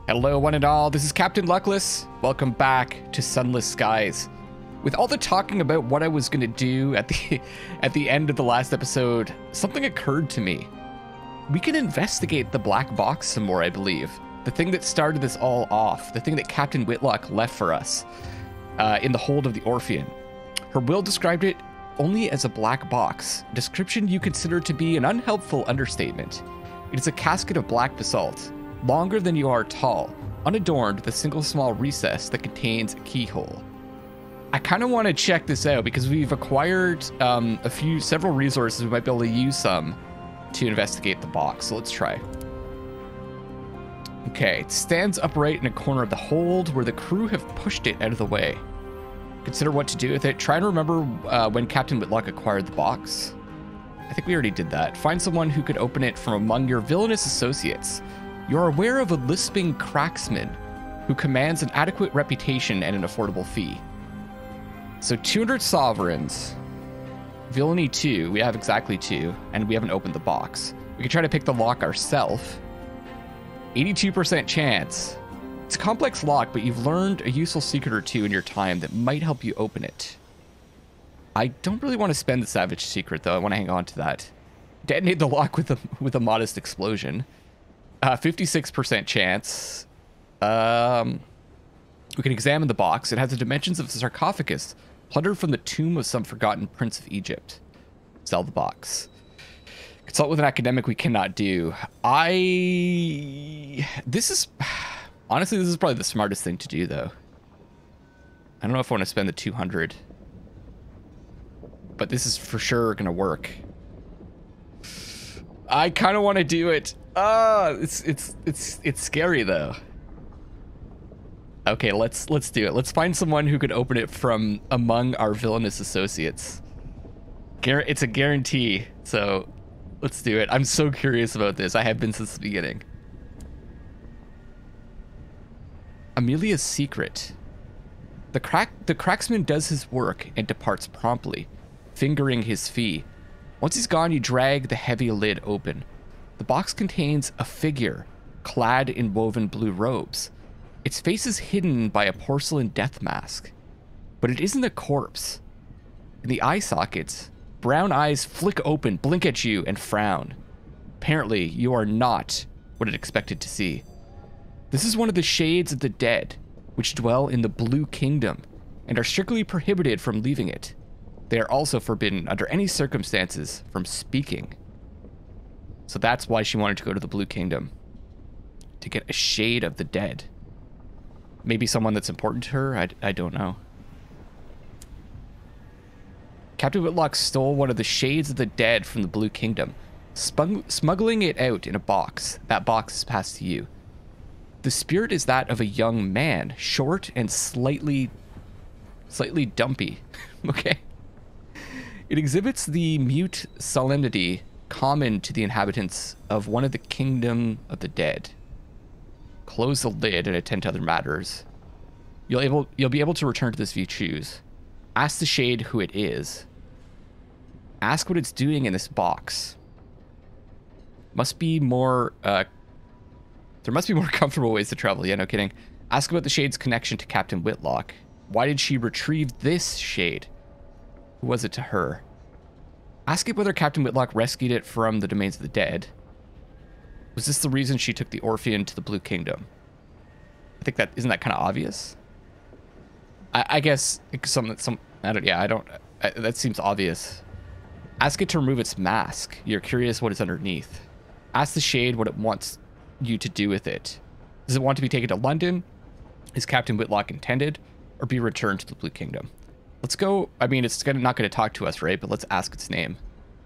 Hello one and all, this is Captain Luckless. Welcome back to Sunless Skies. With all the talking about what I was going to do at the end of the last episode, something occurred to me. We can investigate the black box some more, I believe. The thing that started this all off, the thing that Captain Whitlock left for us in the hold of the Orphean. Her will described it only as a black box, a description you consider to be an unhelpful understatement. It is a casket of black basalt, longer than you are tall, unadorned with a single small recess that contains a keyhole. I kind of want to check this out because we've acquired several resources. We might be able to use some to investigate the box. So let's try. Okay, it stands upright in a corner of the hold where the crew have pushed it out of the way. Consider what to do with it. Try and remember when Captain Whitlock acquired the box. I think we already did that. Find someone who could open it from among your villainous associates. You're aware of a lisping cracksman who commands an adequate reputation and an affordable fee. So 200 sovereigns, villainy 2, we have exactly 2, and we haven't opened the box. We can try to pick the lock ourselves. 82% chance. It's a complex lock, but you've learned a useful secret or two in your time that might help you open it. I don't really want to spend the savage secret, though. I want to hang on to that. Detonate the lock with a modest explosion. 56% chance. We can examine the box. It has the dimensions of a sarcophagus, plundered from the tomb of some forgotten prince of Egypt. Sell the box. Consult with an academic we cannot do. Honestly, this is probably the smartest thing to do, though. I don't know if I want to spend the 200. But this is for sure going to work. I kind of want to do it. It's scary though. Okay, let's do it. Let's find someone who could open it from among our villainous associates. It's a guarantee, so let's do it. I'm so curious about this. I have been since the beginning. Amelia's secret. The cracksman does his work and departs promptly, fingering his fee. Once he's gone, you drag the heavy lid open. The box contains a figure clad in woven blue robes. Its face is hidden by a porcelain death mask. But it isn't a corpse. In the eye sockets, brown eyes flick open, blink at you, and frown. Apparently, you are not what it expected to see. This is one of the shades of the dead, which dwell in the Blue Kingdom, and are strictly prohibited from leaving it. They are also forbidden under any circumstances from speaking. So that's why she wanted to go to the Blue Kingdom. To get a shade of the dead. Maybe someone that's important to her? I don't know. Captain Whitlock stole one of the shades of the dead from the Blue Kingdom, smuggling it out in a box. That box is passed to you. The spirit is that of a young man, short and slightly dumpy. Okay. It exhibits the mute solemnity common to the inhabitants of one of the kingdom of the dead. Close the lid and attend to other matters. You'll be able to return to this if you choose. Ask the shade who it is. Ask what it's doing in this box. Must be more there must be more comfortable ways to travel. Yeah, no kidding. Ask about the shade's connection to Captain Whitlock. Why did she retrieve this shade? Who was it to her? Ask it whether Captain Whitlock rescued it from the domains of the dead. Was this the reason she took the Orphean to the Blue Kingdom? I think isn't that kind of obvious? I guess that seems obvious. Ask it to remove its mask. You're curious what is underneath. Ask the shade what it wants you to do with it. Does it want to be taken to London? Is Captain Whitlock intended? Or be returned to the Blue Kingdom? Let's go. I mean, it's not going to talk to us, right? But let's ask its name.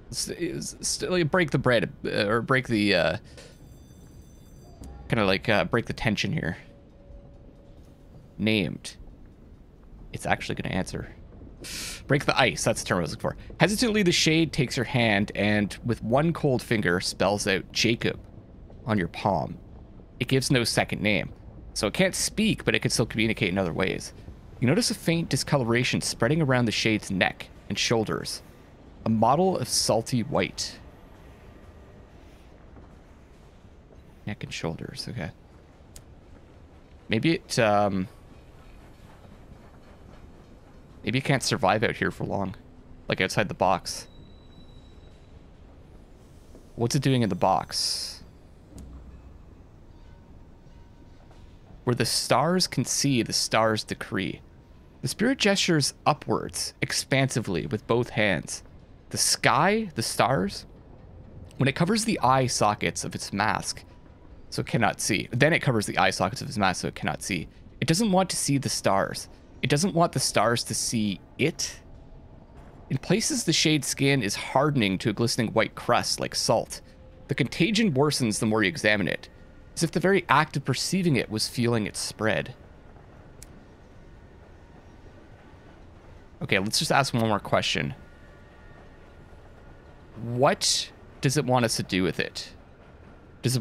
Let's break the bread, or break the, break the tension here. Named. It's actually going to answer. Break the ice. That's the term I was looking for. Hesitantly, the shade takes your hand and, with one cold finger, spells out Jacob on your palm. It gives no second name. So it can't speak, but it can still communicate in other ways. You notice a faint discoloration spreading around the shade's neck and shoulders. A model of salty white. Neck and shoulders, okay. Maybe it, maybe it can't survive out here for long. Like outside the box. What's it doing in the box? Where the stars can see, the stars decree. The spirit gestures upwards, expansively, with both hands. The sky, the stars, when it covers the eye sockets of its mask, so it cannot see. Then it covers the eye sockets of its mask, so it cannot see. It doesn't want to see the stars. It doesn't want the stars to see it. In places, the shade's skin is hardening to a glistening white crust, like salt. The contagion worsens the more you examine it, as if the very act of perceiving it was feeling it spread. Okay, let's just ask one more question. What does it want us to do with it? Does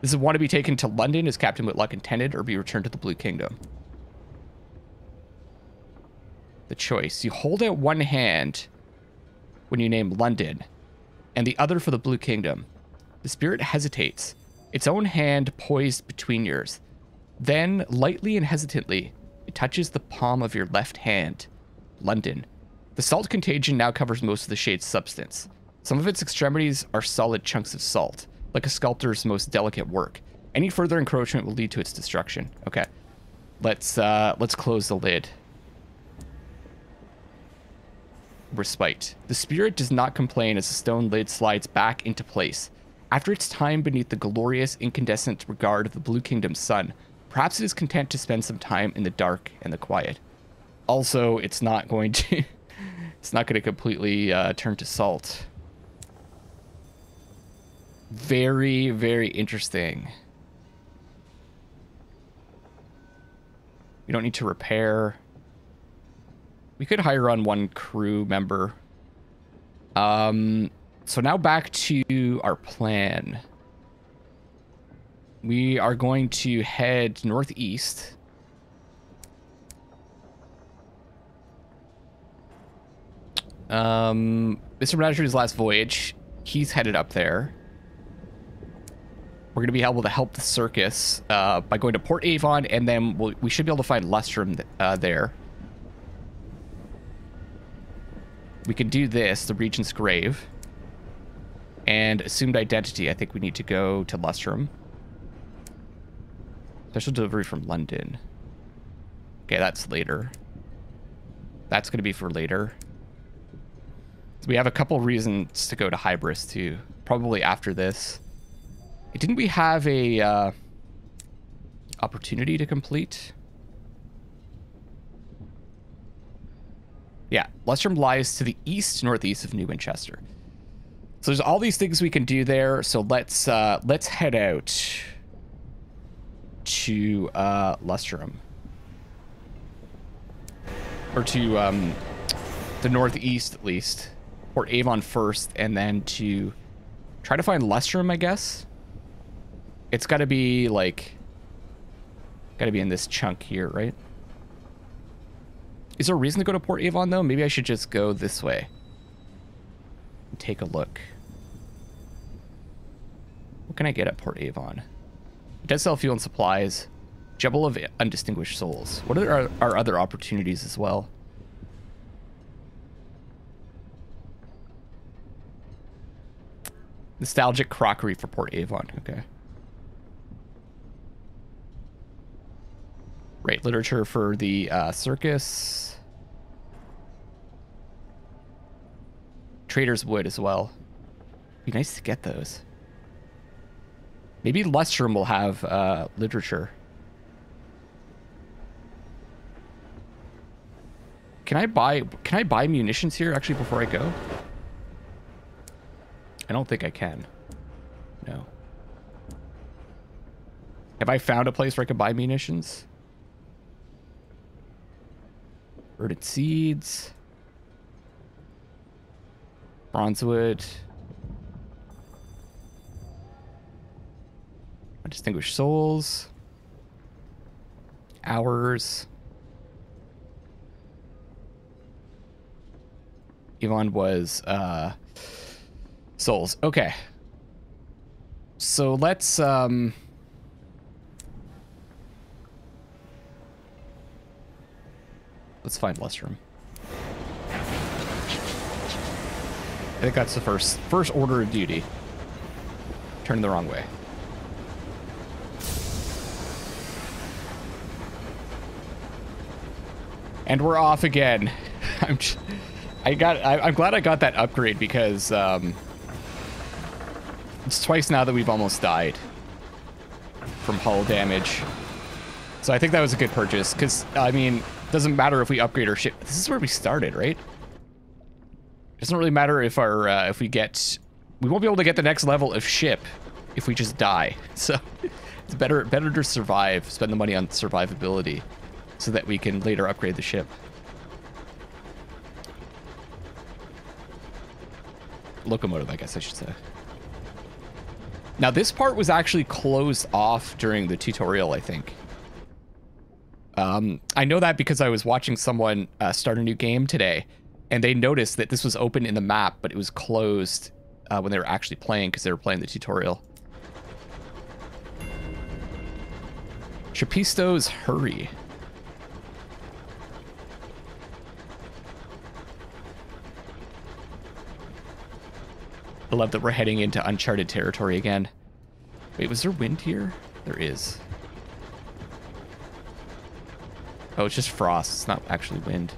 it want to be taken to London as Captain Whitlock intended, or be returned to the Blue Kingdom? The choice. You hold out one hand when you name London, and the other for the Blue Kingdom. The spirit hesitates, its own hand poised between yours. Then, lightly and hesitantly, it touches the palm of your left hand. London. The salt contagion now covers most of the shade's substance. Some of its extremities are solid chunks of salt, like a sculptor's most delicate work. Any further encroachment will lead to its destruction. Okay. Let's close the lid. Respite. The spirit does not complain as the stone lid slides back into place. After its time beneath the glorious incandescent regard of the Blue Kingdom's sun, perhaps it is content to spend some time in the dark and the quiet. Also, it's not going to it's not going to completely turn to salt. Very, very interesting. We don't need to repair. We could hire on one crew member. So now back to our plan. We are going to head northeast. Mr. Menageries' last voyage, he's headed up there. We're going to be able to help the circus by going to Port Avon, and then we should be able to find Lustrum there. We can do this, the Regent's Grave. And assumed identity, I think we need to go to Lustrum. Special delivery from London. Okay, that's later. That's going to be for later. So we have a couple reasons to go to Hybris, too. Probably after this. Didn't we have a opportunity to complete? Yeah, Lustrum lies to the east-northeast of New Winchester. So there's all these things we can do there. So let's head out to Lustrum, or to the northeast at least. Port Avon first, and then to try to find Lustrum, I guess. It's got to be like, got to be in this chunk here, right? Is there a reason to go to Port Avon though? Maybe I should just go this way. Take a look. What can I get at Port Avon? It does sell fuel and supplies. Jumble of undistinguished souls. What are our other opportunities as well? Nostalgic crockery for Port Avon. Okay. Right, literature for the circus. Trader's Wood as well. Be nice to get those. Maybe Lustrum will have literature. Can I buy munitions here actually before I go? I don't think I can. No. Have I found a place where I can buy munitions? Rooted seeds. Bronzewood. Undistinguished souls. Hours. Avon was souls. Okay. So let's Let's find Lustrum. I think that's the first order of duty. Turn the wrong way. And we're off again. I'm glad I got that upgrade because it's twice now that we've almost died from hull damage. So I think that was a good purchase because, I mean, it doesn't matter if we upgrade our ship. This is where we started, right? It doesn't really matter if our we won't be able to get the next level of ship if we just die. So it's better to survive, spend the money on survivability so that we can later upgrade the ship. Locomotive, I guess I should say. Now this part was actually closed off during the tutorial, I think. I know that because I was watching someone start a new game today, and they noticed that this was open in the map, but it was closed when they were actually playing because they were playing the tutorial. Trapisto's Hurry. I love that we're heading into uncharted territory again. Wait, was there wind here? There is. Oh, it's just frost. It's not actually wind.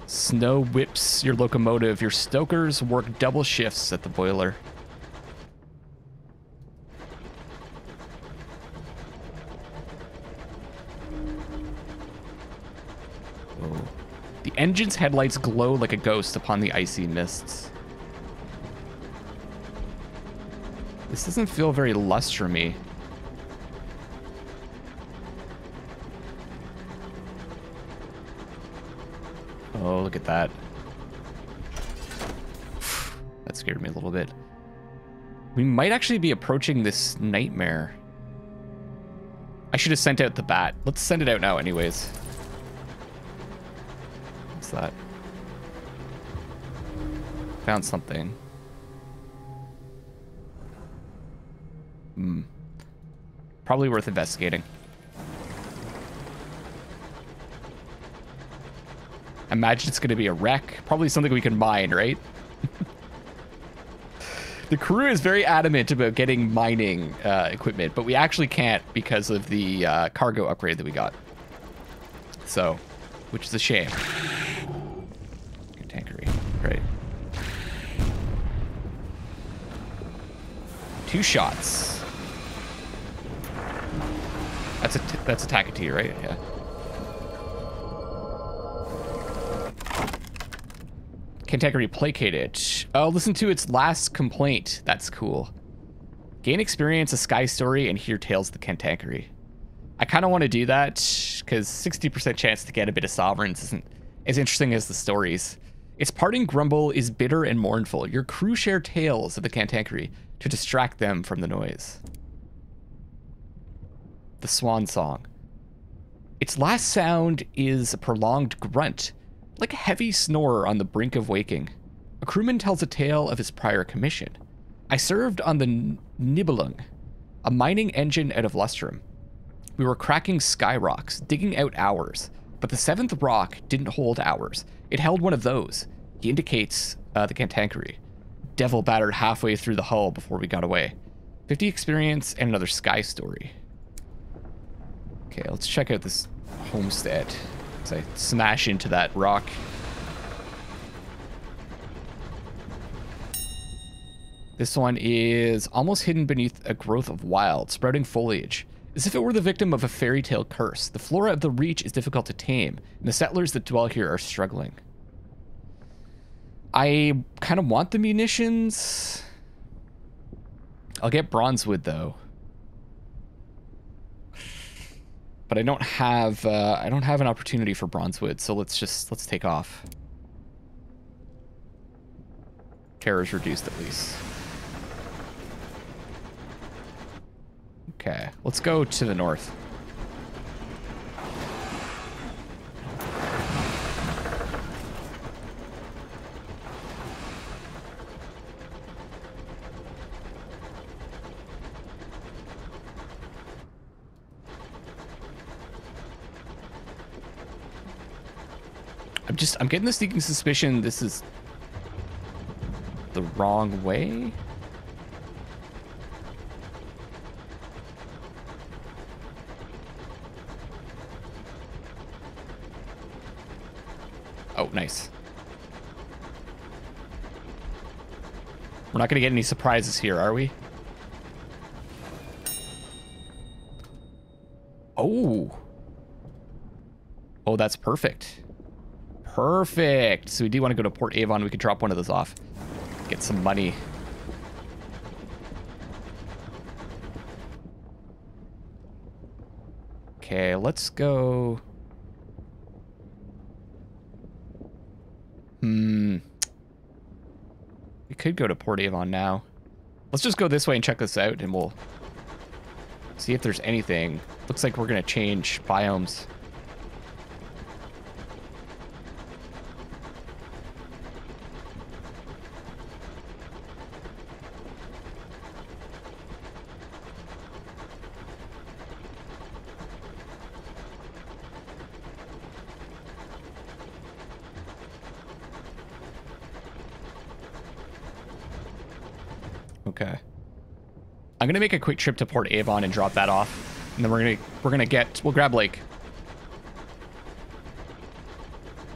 Snow whips your locomotive. Your stokers work double shifts at the boiler. Oh. The engine's headlights glow like a ghost upon the icy mists. This doesn't feel very lustrum-y. Oh, look at that. That scared me a little bit. We might actually be approaching this nightmare. I should have sent out the bat. Let's send it out now anyways. What's that? Found something. Probably worth investigating. Imagine it's going to be a wreck. Probably something we can mine, right? The crew is very adamant about getting mining equipment, but we actually can't because of the cargo upgrade that we got. So, which is a shame. Cantankeri, right. 2 shots. That's a Tackety, right? Yeah. Cantankeri Placated. Oh, listen to its last complaint. That's cool. Gain experience, a sky story, and hear tales of the Cantankeri. I kind of want to do that because 60% chance to get a bit of sovereigns isn't as interesting as the stories. Its parting grumble is bitter and mournful. Your crew share tales of the Cantankeri to distract them from the noise. The Swan Song. Its last sound is a prolonged grunt, like a heavy snore on the brink of waking. A crewman tells a tale of his prior commission. I served on the Nibelung, a mining engine out of Lustrum. We were cracking sky rocks, digging out owers, but the 7th rock didn't hold owers. It held one of those. He indicates the Cantankeri. Devil battered halfway through the hull before we got away. 50 experience and another sky story. Okay, let's check out this homestead. As I smash into that rock. This one is almost hidden beneath a growth of wild, sprouting foliage. As if it were the victim of a fairy tale curse, the flora of the reach is difficult to tame, and the settlers that dwell here are struggling. I kind of want the munitions. I'll get bronzewood though. But I don't have an opportunity for bronzewood, so let's take off. Terror's reduced at least. Okay, let's go to the north. I'm getting the sneaking suspicion this is the wrong way. Oh, nice. We're not going to get any surprises here, are we? Oh. Oh, that's perfect. Perfect. So we do want to go to Port Avon. We could drop one of those off. Get some money. Okay, let's go. We could go to Port Avon now. Let's just go this way and check this out, and we'll see if there's anything. Looks like we're going to change biomes. Okay. I'm gonna make a quick trip to Port Avon and drop that off, and then we'll grab like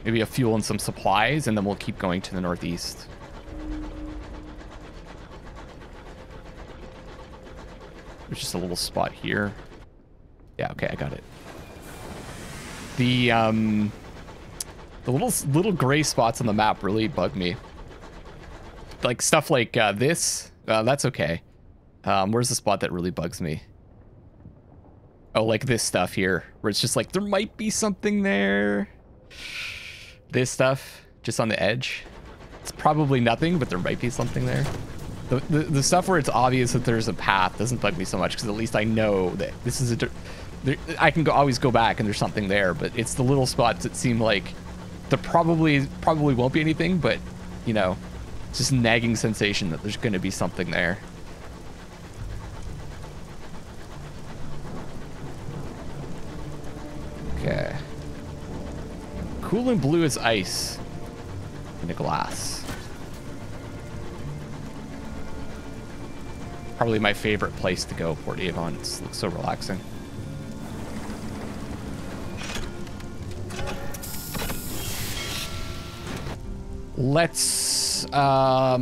maybe a fuel and some supplies, and then we'll keep going to the northeast. There's just a little spot here. Yeah, okay, I got it. The little gray spots on the map really bug me. Like stuff like this. That's okay. Where's the spot that really bugs me? Oh, like this stuff here, where it's just like, there might be something there. This stuff, just on the edge. It's probably nothing, but there might be something there. The stuff where it's obvious that there's a path doesn't bug me so much, because at least I know that this is I can always go back and there's something there, but it's the little spots that seem like there probably won't be anything, but, you know, it's just nagging sensation that there's going to be something there. Okay. Cool and blue as ice in a glass. Probably my favorite place to go, Port Avon. It looks so relaxing. Let's oh,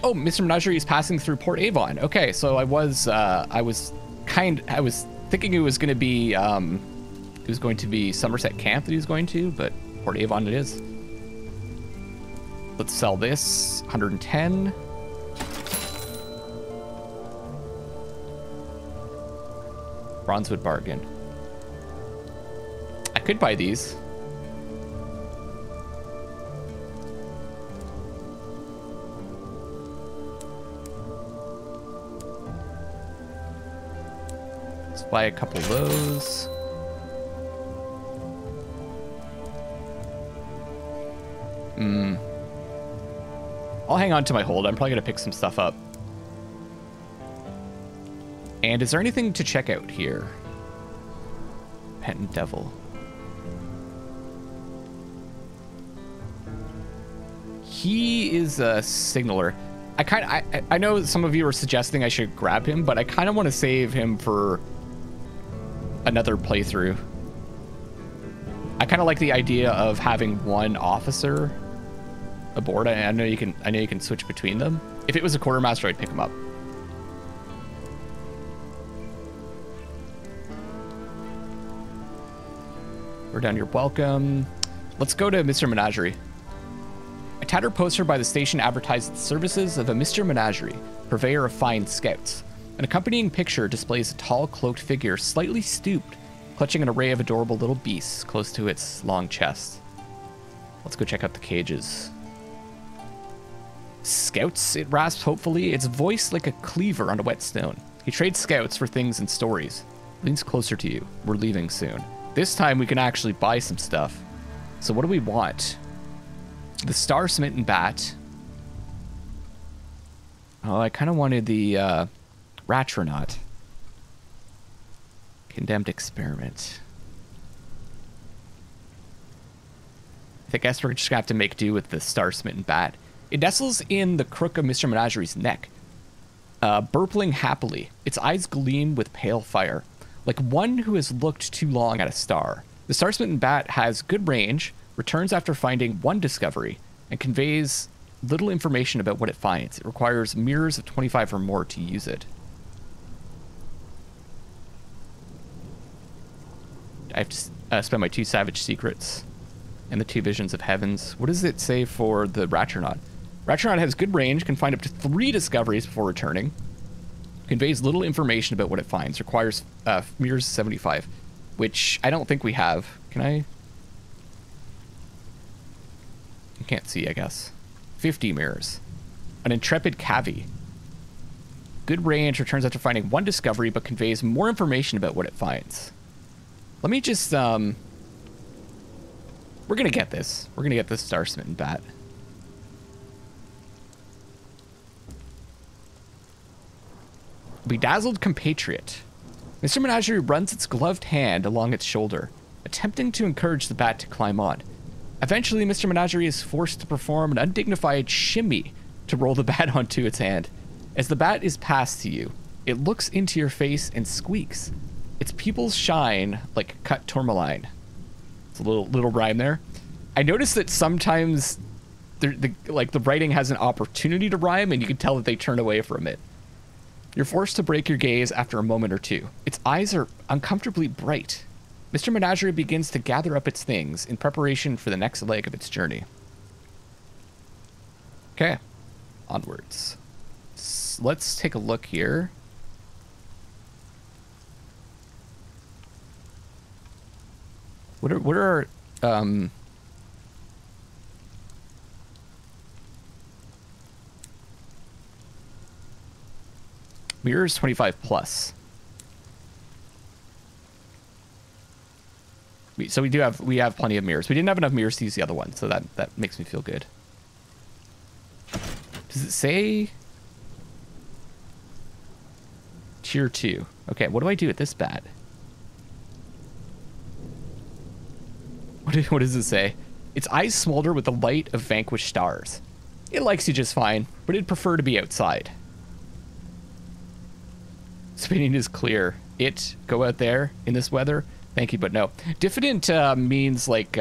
Mr. Menagerie is passing through Port Avon. Okay, so I was thinking it was going to be Somerset Camp that he was going to, but Port Avon it is. Let's sell this 110. Bronzewood bargain. I could buy these. Let's buy a couple of those. I'll hang on to my hold. I'm probably going to pick some stuff up. And is there anything to check out here? Repentant Devil. He is a signaler. I know some of you are suggesting I should grab him, but I kind of want to save him for another playthrough. I kind of like the idea of having one officer aboard. I know you can switch between them. If it was a quartermaster, I'd pick him up. We're done. You're welcome. Let's go to Mr. Menagerie. A tattered poster by the station advertised the services of a Mr. Menagerie, purveyor of fine scouts. An accompanying picture displays a tall, cloaked figure, slightly stooped, clutching an array of adorable little beasts close to its long chest. Let's go check out the cages. Scouts, it rasps hopefully, its voice like a cleaver on a whetstone. He trades scouts for things and stories. Leans closer to you. We're leaving soon. This time we can actually buy some stuff. So what do we want? The Star-Smitten Bat. Oh, I kind of wanted the Ratronaut. Condemned Experiment. I guess we're just gonna have to make do with the star-smitten bat. It nestles in the crook of Mr. Menagerie's neck, burpling happily. Its eyes gleam with pale fire, like one who has looked too long at a star. The star-smitten bat has good range, returns after finding one discovery, and conveys little information about what it finds. It requires mirrors of 25 or more to use it. I have to spend my 2 savage secrets and the 2 visions of heavens. What does it say for the Ratchernaut? Ratchernaut has good range, can find up to 3 discoveries before returning. Conveys little information about what it finds. Requires mirrors 75, which I don't think we have. Can I? You can't see, I guess. 50 mirrors. An intrepid Cavi. Good range, returns after finding 1 discovery, but conveys more information about what it finds. Let me just, we're gonna get this. We're gonna get this star-smitten bat. Bedazzled compatriot. Mr. Menagerie runs its gloved hand along its shoulder, attempting to encourage the bat to climb on. Eventually, Mr. Menagerie is forced to perform an undignified shimmy to roll the bat onto its hand. As the bat is passed to you, it looks into your face and squeaks. Its pupils shine like cut tourmaline. It's a little rhyme there. I noticed that sometimes the writing has an opportunity to rhyme, and you can tell that they turn away from it. You're forced to break your gaze after a moment or two. Its eyes are uncomfortably bright. Mr. Menagerie begins to gather up its things in preparation for the next leg of its journey. Okay, onwards. Let's take a look here. What are our mirrors 25 plus. So we have plenty of mirrors. We didn't have enough mirrors to use the other one, so that makes me feel good. Does it say tier 2? Okay, what do I do with this bat? What does it say? Its eyes smolder with the light of vanquished stars. It likes you just fine, but it'd prefer to be outside. Spinning is clear. Go out there in this weather. Thank you, but no. Diffident means like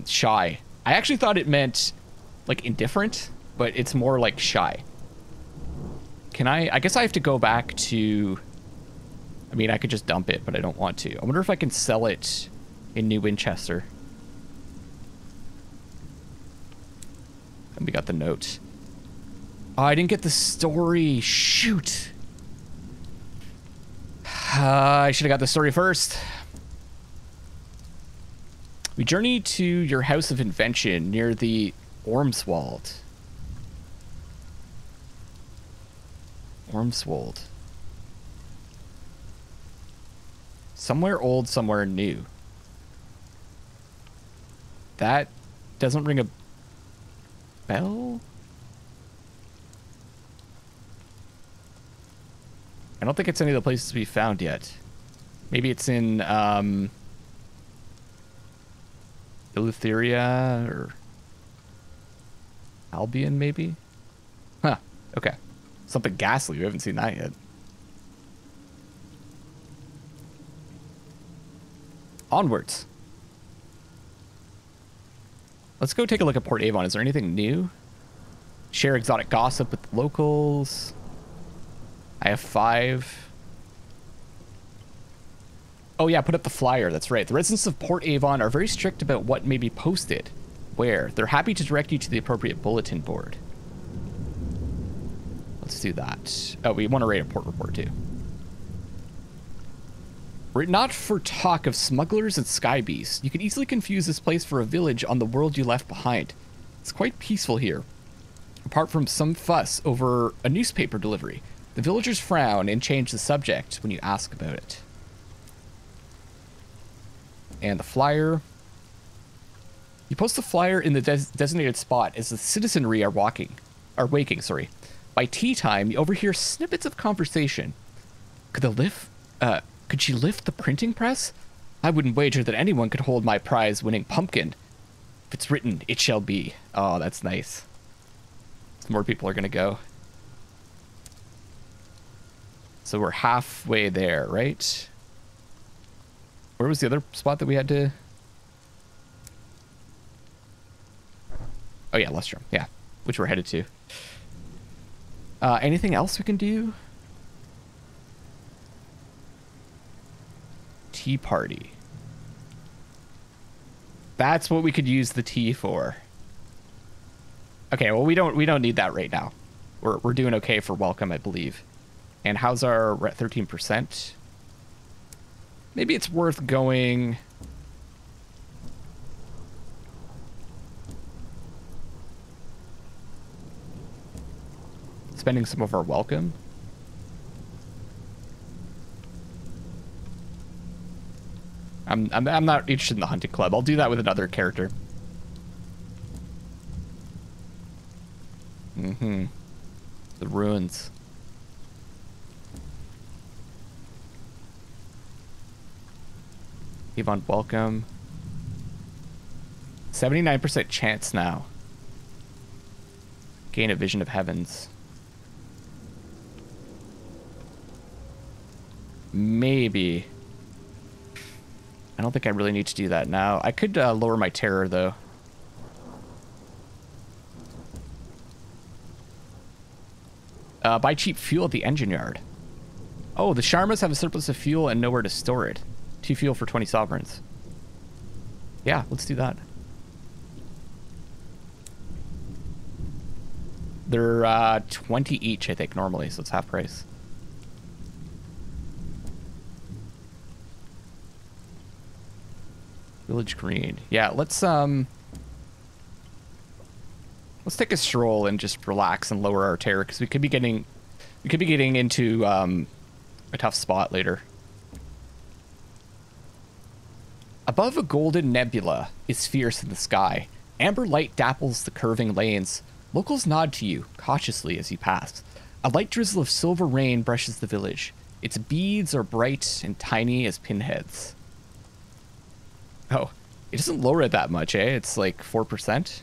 shy. I actually thought it meant like indifferent, but it's more like shy. Can I guess I have to go back to, I mean, I could just dump it, but I don't want to. I wonder if I can sell it in New Winchester. And we got the note. Oh, I didn't get the story. Shoot. I should have got the story first. We journey to your house of invention near the Ormswold. Ormswold. Somewhere old, somewhere new. That doesn't ring a bell? I don't think it's any of the places to be found yet. Maybe it's in Eleutheria or Albion, maybe? Huh, okay. Something ghastly, we haven't seen that yet. Onwards. Let's go take a look at Port Avon. Is there anything new? Share exotic gossip with the locals. I have 5. Oh yeah, put up the flyer. That's right. The residents of Port Avon are very strict about what may be posted where. They're happy to direct you to the appropriate bulletin board. Let's do that. Oh, we want to rate a port report too. Were it not for talk of smugglers and sky beasts, you could easily confuse this place for a village on the world you left behind. It's quite peaceful here, apart from some fuss over a newspaper delivery. The villagers frown and change the subject when you ask about it. And the flyer. You post the flyer in the designated spot as the citizenry are waking. By tea time, you overhear snippets of conversation. Could she lift the printing press? I wouldn't wager that anyone could hold my prize-winning pumpkin. If it's written, it shall be. Oh, that's nice. More people are gonna go. So we're halfway there, right? Where was the other spot that we had to... Oh yeah, Lustrum. Yeah, which we're headed to. Anything else we can do? Tea party. That's what we could use the tea for. Okay, well we don't need that right now. We're doing okay for welcome, I believe. And how's our... We're at 13%. Maybe it's worth going... Spending some of our welcome. I'm not interested in the hunting club. I'll do that with another character. The ruins. Avon, welcome. 79% chance now. Gain a vision of heavens. Maybe. I don't think I really need to do that now. I could lower my terror, though. Buy cheap fuel at the engine yard. Oh, the Sharmas have a surplus of fuel and nowhere to store it. 2 fuel for 20 sovereigns. Yeah, let's do that. They're 20 each, I think, normally, so it's half price. Village Green. Yeah, let's take a stroll and just relax and lower our terror, because we could be getting into a tough spot later. Above a golden nebula is fierce in the sky. Amber light dapples the curving lanes. Locals nod to you cautiously as you pass. A light drizzle of silver rain brushes the village. Its beads are bright and tiny as pinheads. Oh, it doesn't lower it that much, eh? It's like 4%.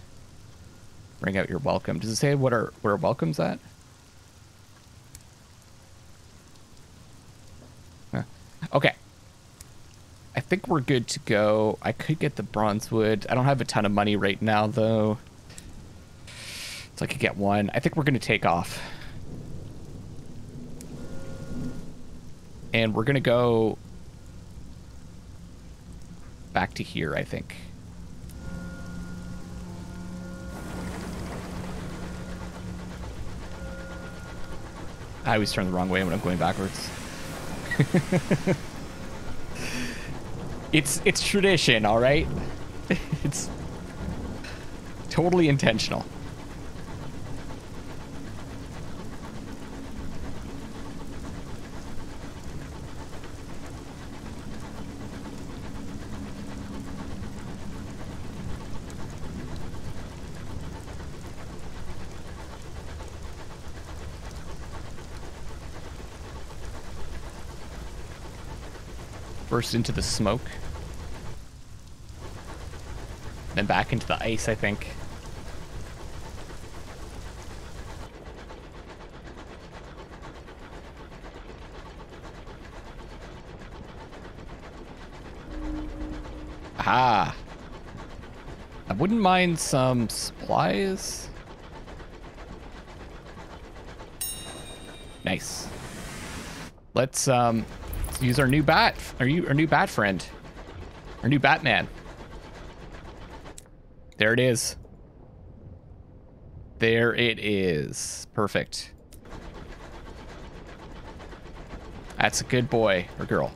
Bring out your welcome. Does it say what our welcome's at? Huh. Okay. I think we're good to go. I could get the bronzewood. I don't have a ton of money right now, though. So I could get one. I think we're going to take off. And we're going to go back to here, I think. I always turn the wrong way when I'm going backwards. It's tradition, all right? It's totally intentional. Burst into the smoke. Then back into the ice, I think. Aha! I wouldn't mind some supplies. Nice. Let's use our new bat. Our new bat friend. Our new Batman. There it is. There it is. Perfect. That's a good boy or girl.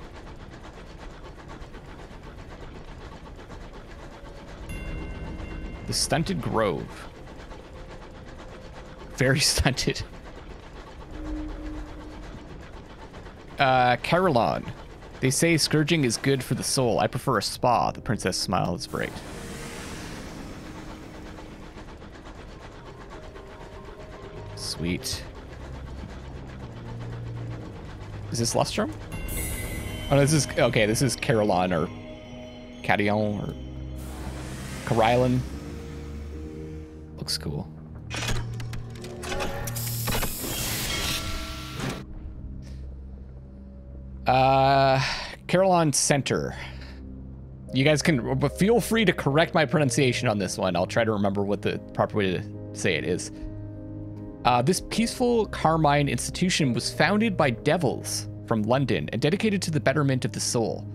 The Stunted Grove. Very stunted. Carillon. They say scourging is good for the soul. I prefer a spa. The princess smiles bright. Sweet. Is this Lustrum? Oh, no, this is... Okay, this is Carillon or Carillon or Carillon. looks cool. Carillon Center. You guys can feel free to correct my pronunciation on this one. I'll try to remember what the proper way to say it is. This peaceful Carmine institution was founded by devils from London and dedicated to the betterment of the soul.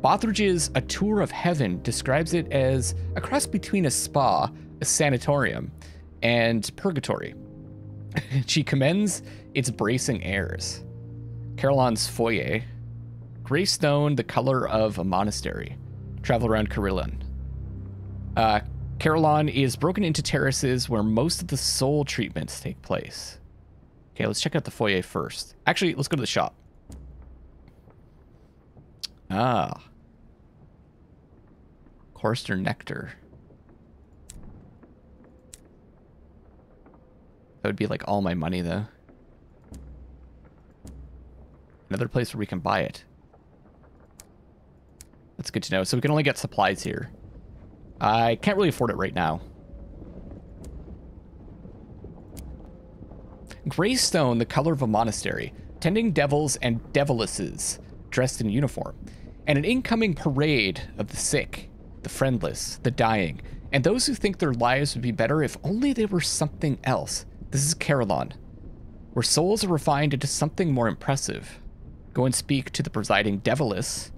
Bothridge's A Tour of Heaven describes it as a cross between a spa, a sanatorium, and purgatory. She commends its bracing airs. Carillon's foyer. Gray stone, the color of a monastery. Travel around Carillon. Carillon is broken into terraces where most of the soul treatments take place. Okay, let's check out the foyer first. Actually, let's go to the shop. Ah. Chorister Nectar. That would be like all my money, though. Another place where we can buy it. That's good to know. So we can only get supplies here. I can't really afford it right now. Greystone, the color of a monastery. Tending devils and devilisses dressed in uniform. And an incoming parade of the sick, the friendless, the dying, and those who think their lives would be better if only they were something else. This is Carillon, where souls are refined into something more impressive. Go and speak to the presiding deviless.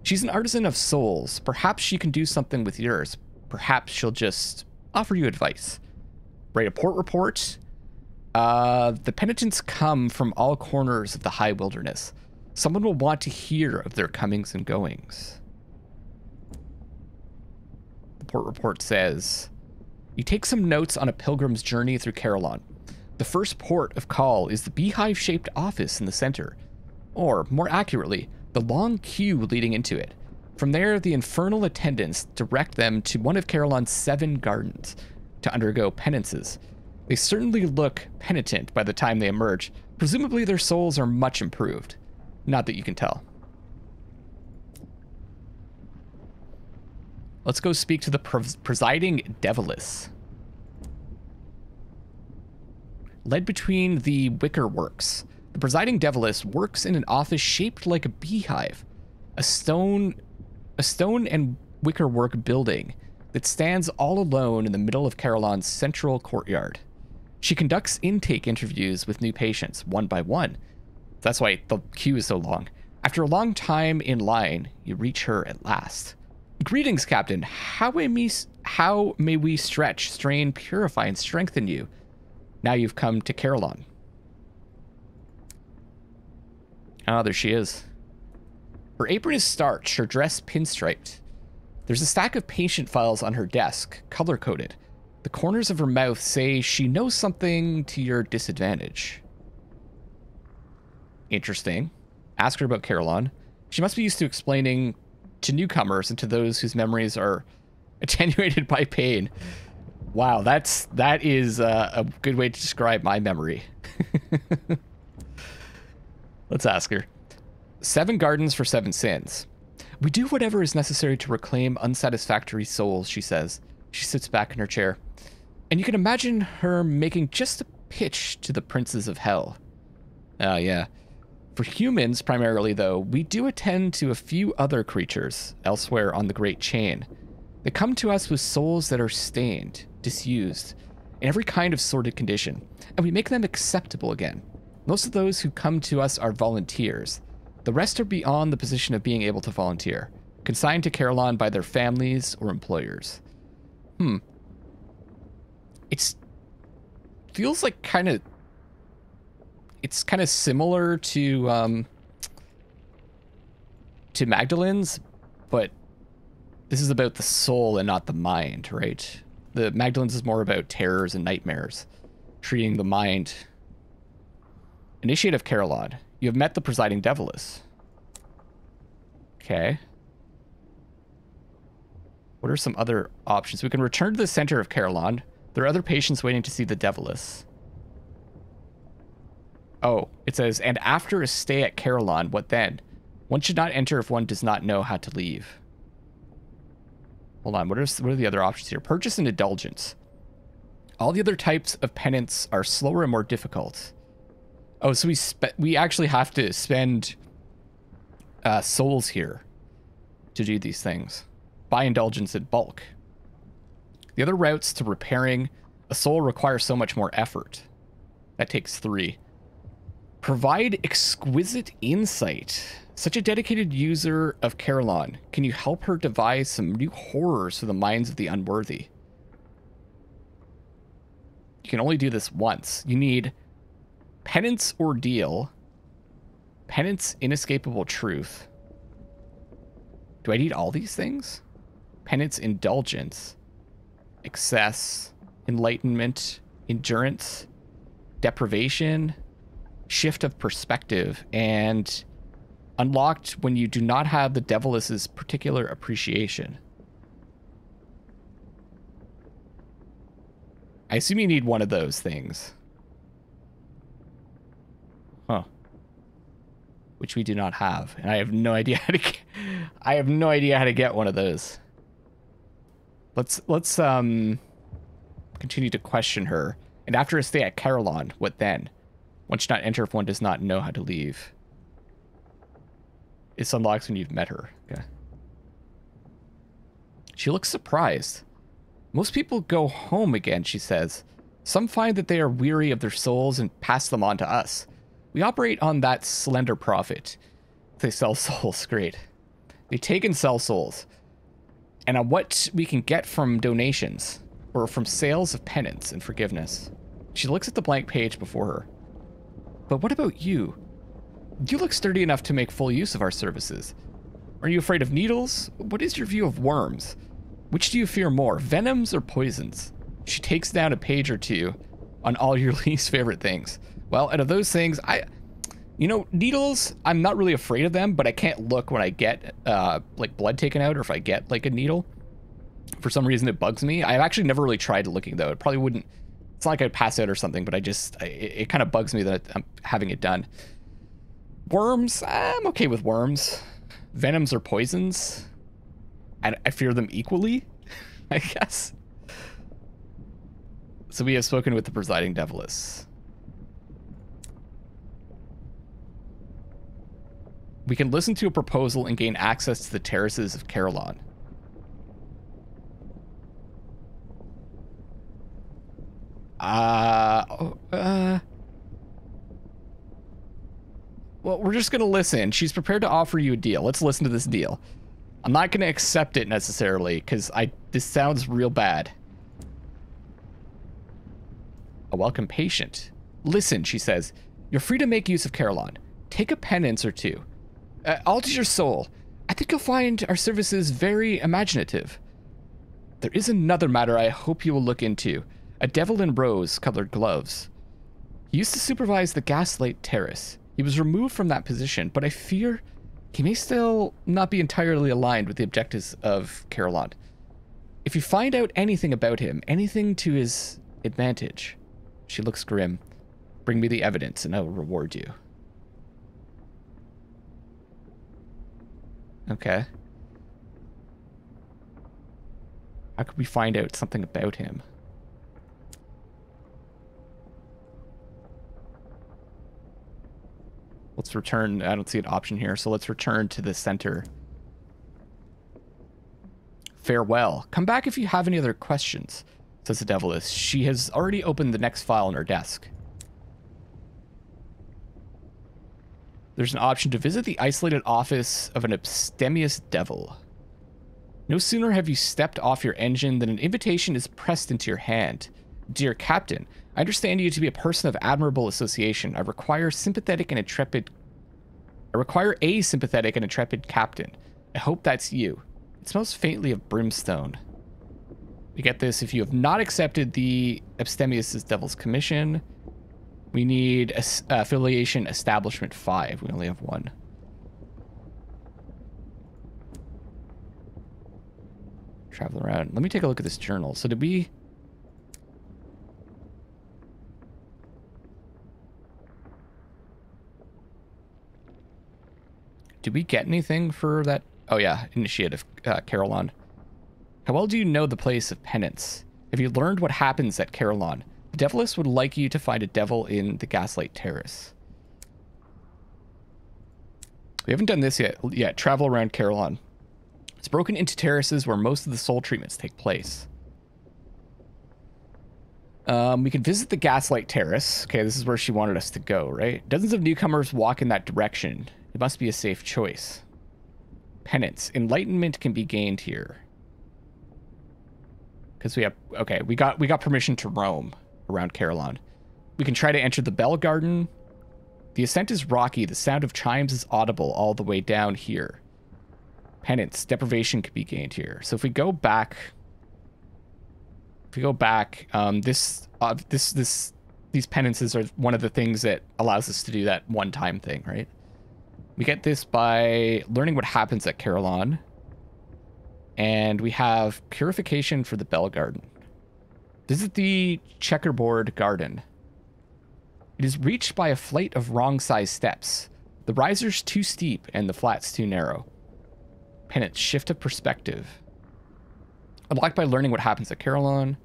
She's an artisan of souls. Perhaps she can do something with yours. Perhaps she'll just offer you advice. Write a port report. The penitents come from all corners of the high wilderness. Someone will want to hear of their comings and goings. The port report says, you take some notes on a pilgrim's journey through Carillon. The first port of call is the beehive-shaped office in the center. Or, more accurately, the long queue leading into it. From there, the infernal attendants direct them to one of Carillon's 7 gardens to undergo penances. They certainly look penitent by the time they emerge. Presumably their souls are much improved. Not that you can tell. Let's go speak to the presiding deviless. Led between the wicker works. The presiding deviless works in an office shaped like a beehive, a stone and wickerwork building that stands all alone in the middle of Carillon's central courtyard. She conducts intake interviews with new patients, one by one. That's why the queue is so long. After a long time in line, you reach her at last. Greetings, Captain. How may we stretch, strain, purify, and strengthen you? Now you've come to Carillon. Ah, there she is. Her apron is starched, her dress pinstriped. There's a stack of patient files on her desk, color-coded. The corners of her mouth say she knows something to your disadvantage. Interesting. Ask her about Carillon. She must be used to explaining to newcomers and to those whose memories are attenuated by pain. Wow, that is a good way to describe my memory. Let's ask her. 7 gardens for 7 sins. We do whatever is necessary to reclaim unsatisfactory souls, she says. She sits back in her chair. And you can imagine her making just a pitch to the princes of hell. Oh, yeah. For humans, primarily, though, we do attend to a few other creatures elsewhere on the Great Chain. They come to us with souls that are stained, disused, in every kind of sordid condition, and we make them acceptable again. Most of those who come to us are volunteers. The rest are beyond the position of being able to volunteer, consigned to Carillon by their families or employers. It's feels like it's kind of similar to Magdalene's, but this is about the soul and not the mind, right? The Magdalene's is more about terrors and nightmares, treating the mind. Initiate of Carillon. You have met the presiding deviless. Okay. What are some other options? We can return to the center of Carillon. There are other patients waiting to see the deviless. Oh, it says, and after a stay at Carillon, what then? One should not enter if one does not know how to leave. Hold on, what are the other options here? Purchase an indulgence. All the other types of penance are slower and more difficult. Oh, so we actually have to spend souls here to do these things. Buy indulgence in bulk. The other routes to repairing a soul require so much more effort. That takes 3. Provide exquisite insight. Such a dedicated user of Carillon. Can you help her devise some new horrors for the minds of the unworthy? You can only do this once. You need penance ordeal, penance inescapable truth. Do I need all these things? Penance indulgence, excess, enlightenment, endurance, deprivation, shift of perspective, and unlocked when you do not have the Deviless's particular appreciation. I assume you need one of those things. Huh. Which we do not have. And I have no idea how to get, I have no idea how to get one of those. Let's continue to question her. And after a stay at Carillon, what then? One should not enter if one does not know how to leave. It unlocks when you've met her. Okay. She looks surprised. Most people go home again, she says. Some find that they are weary of their souls and pass them on to us. We operate on that slender profit. They sell souls, great. They take and sell souls. And on what we can get from donations, or from sales of penance and forgiveness. She looks at the blank page before her. But what about you? You look sturdy enough to make full use of our services. Are you afraid of needles? What is your view of worms? Which do you fear more, venoms or poisons? She takes down a page or two on all your least favorite things. Well, out of those things, you know, needles, I'm not really afraid of them, but I can't look when I get, like, blood taken out, or if I get, like, a needle. For some reason, it bugs me. I've actually never really tried looking, though. It probably wouldn't, it's not like I'd pass out or something, but it kind of bugs me that I'm having it done. Worms, I'm okay with worms. Venoms or poisons, I fear them equally, I guess. So we have spoken with the presiding Deviless. We can listen to a proposal and gain access to the terraces of Carillon. Well, we're just going to listen. She's prepared to offer you a deal. Let's listen to this deal. I'm not going to accept it necessarily, because this sounds real bad. A welcome patient. Listen, she says. You're free to make use of Carillon. Take a penance or two. Alter your soul. I think you'll find our services very imaginative. There is another matter I hope you will look into. A devil in rose-colored gloves. He used to supervise the Gaslight Terrace. He was removed from that position, but I fear he may still not be entirely aligned with the objectives of Carillon. If you find out anything about him, anything to his advantage, she looks grim. Bring me the evidence and I will reward you. Okay. How could we find out something about him? Let's return. I don't see an option here, so let's return to the center. Farewell. Come back if you have any other questions, says the Deviless. She has already opened the next file on her desk. There's an option to visit the isolated office of an abstemious devil. No sooner have you stepped off your engine than an invitation is pressed into your hand. Dear Captain, I understand you to be a person of admirable association. I require a sympathetic and intrepid captain. I hope that's you. It smells faintly of brimstone. We get this if you have not accepted the Abstemious' Devil's Commission. We need affiliation establishment 5. We only have 1. Travel around. Let me take a look at this journal. So did we... Did we get anything for that? Oh yeah, initiative, Carillon. How well do you know the place of penance? Have you learned what happens at Carillon? The Devilist would like you to find a devil in the Gaslight Terrace. We haven't done this yet. Travel around Carillon. It's broken into terraces where most of the soul treatments take place. We can visit the Gaslight Terrace. Okay, this is where she wanted us to go, right? Dozens of newcomers walk in that direction. It must be a safe choice. Penance. Enlightenment can be gained here. Because we have... Okay, we got permission to roam around Carillon. We can try to enter the Bell Garden. The ascent is rocky. The sound of chimes is audible all the way down here. Penance. Deprivation can be gained here. So if we go back... these penances are one of the things that allows us to do that one-time thing, right? We get this by learning what happens at Carillon. And we have purification for the Bell Garden. Visit the Chequerboard Garden. It is reached by a flight of wrong-sized steps. The riser's too steep and the flat's too narrow. Penance. Shift of perspective. Unlocked by learning what happens at Carillon.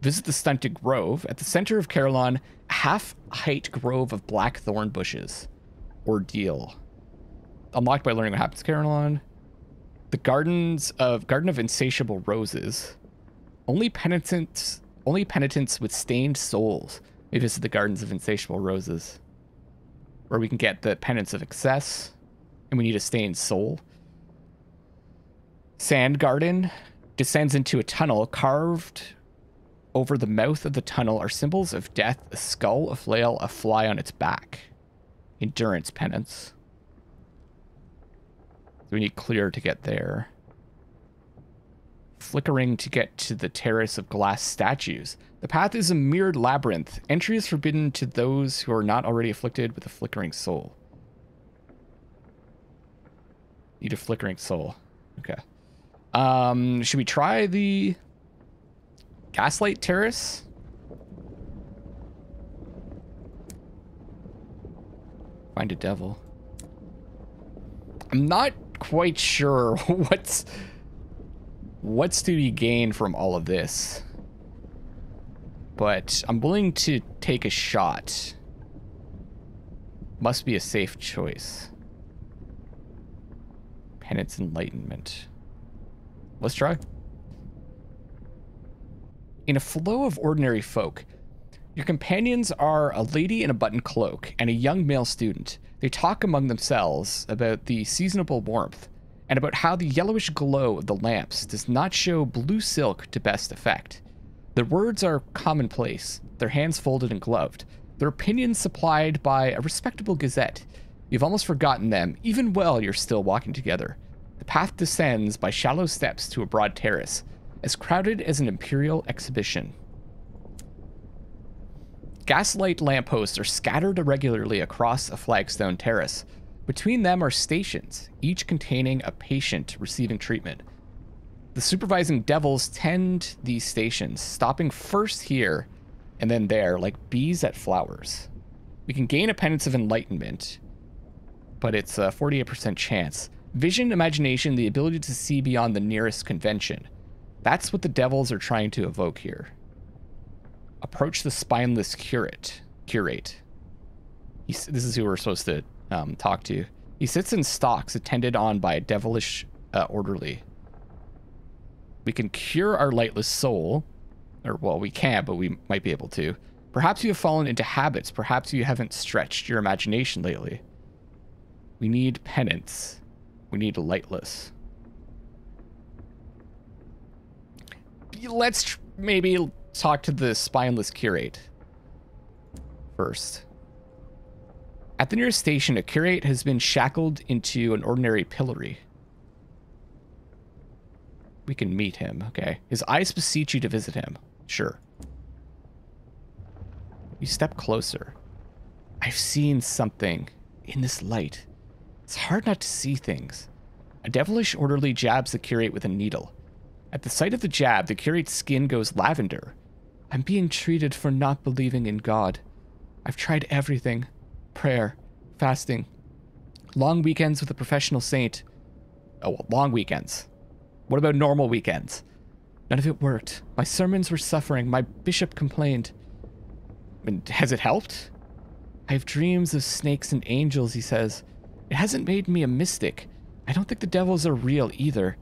Visit the stunted grove. At the center of Carillon, a half-height grove of black thorn bushes. Ordeal. Unlocked by learning what happens at Carillon. The Garden of Insatiable Roses. Only penitents with stained souls may visit the Gardens of Insatiable Roses. Where we can get the Penance of Excess. And we need a stained soul. Sand Garden. Descends into a tunnel. Carved over the mouth of the tunnel are symbols of death, a skull, a flail, a fly on its back. Endurance penance. So we need clear to get there. Flickering to get to the terrace of glass statues. The path is a mirrored labyrinth. Entry is forbidden to those who are not already afflicted with a flickering soul. Need a flickering soul. Okay. Should we try the Gaslight Terrace? Find a devil. I'm not quite sure what's to be gained from all of this. But I'm willing to take a shot. Must be a safe choice. Penance Enlightenment. Let's try. In a flow of ordinary folk, your companions are a lady in a button cloak and a young male student. They talk among themselves about the seasonable warmth and about how the yellowish glow of the lamps does not show blue silk to best effect. Their words are commonplace, their hands folded and gloved, their opinions supplied by a respectable gazette. You've almost forgotten them, even while you're still walking together. The path descends by shallow steps to a broad terrace, as crowded as an imperial exhibition. Gaslight lampposts are scattered irregularly across a flagstone terrace. Between them are stations, each containing a patient receiving treatment. The supervising devils tend these stations, stopping first here and then there, like bees at flowers. We can gain a penance of enlightenment, but it's a 48% chance. Vision, imagination, the ability to see beyond the nearest convention. That's what the devils are trying to evoke here. Approach the Spineless Curate. This is who we're supposed to talk to. He sits in stocks, attended on by a devilish orderly. We can cure our lightless soul. Or, well, we can't, but we might be able to. Perhaps you have fallen into habits. Perhaps you haven't stretched your imagination lately. We need penance. We need lightless. Let's maybe talk to the Spineless Curate first. At the nearest station, a curate has been shackled into an ordinary pillory. We can meet him, okay. His eyes beseech you to visit him. Sure. You step closer. I've seen something in this light. It's hard not to see things. A devilish orderly jabs the curate with a needle. At the sight of the jab, the curate's skin goes lavender. I'm being treated for not believing in God. I've tried everything. Prayer, fasting, long weekends with a professional saint. Oh, well, long weekends. What about normal weekends? None of it worked. My sermons were suffering. My bishop complained. And has it helped? I have dreams of snakes and angels, he says. It hasn't made me a mystic. I don't think the devils are real either.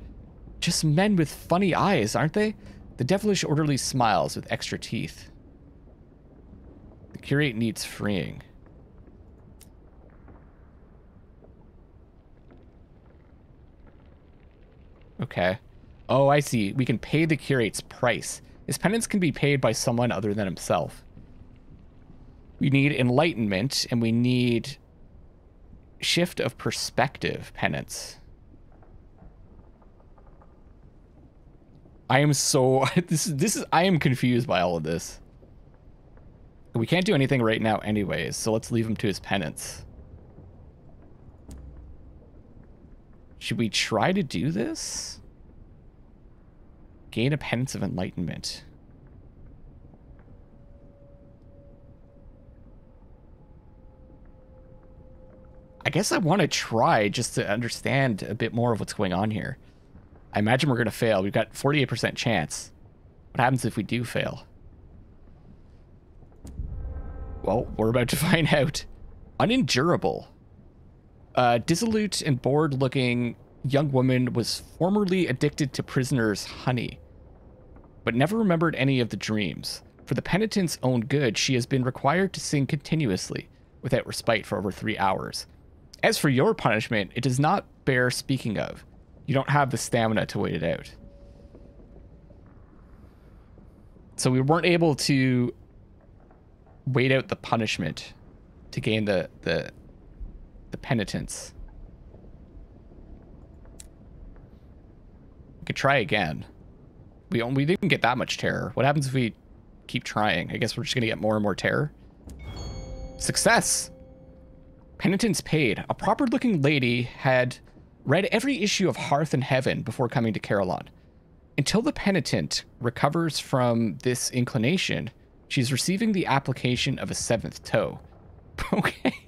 Just men with funny eyes, aren't they? The devilish orderly smiles with extra teeth. The curate needs freeing. Okay. Oh, I see. We can pay the curate's price. His penance can be paid by someone other than himself. We need enlightenment, and we need shift of perspective penance. I am so I am confused by all of this. We can't do anything right now anyways, so let's leave him to his penance. Should we try to do this? Gain a penance of enlightenment. I guess I want to try just to understand a bit more of what's going on here. I imagine we're going to fail. We've got 48% chance. What happens if we do fail? Well, we're about to find out. Unendurable. A dissolute and bored-looking young woman was formerly addicted to prisoners' honey, but never remembered any of the dreams. For the penitent's own good, she has been required to sing continuously, without respite for over 3 hours. As for your punishment, it does not bear speaking of. You don't have the stamina to wait it out. So we weren't able to wait out the punishment to gain the penitence. We could try again. We didn't get that much terror. What happens if we keep trying? I guess we're just gonna get more and more terror. Success! Penitence paid. A proper-looking lady had read every issue of Hearth and Heaven before coming to Carillon. Until the penitent recovers from this inclination, she's receiving the application of a 7th toe. Okay.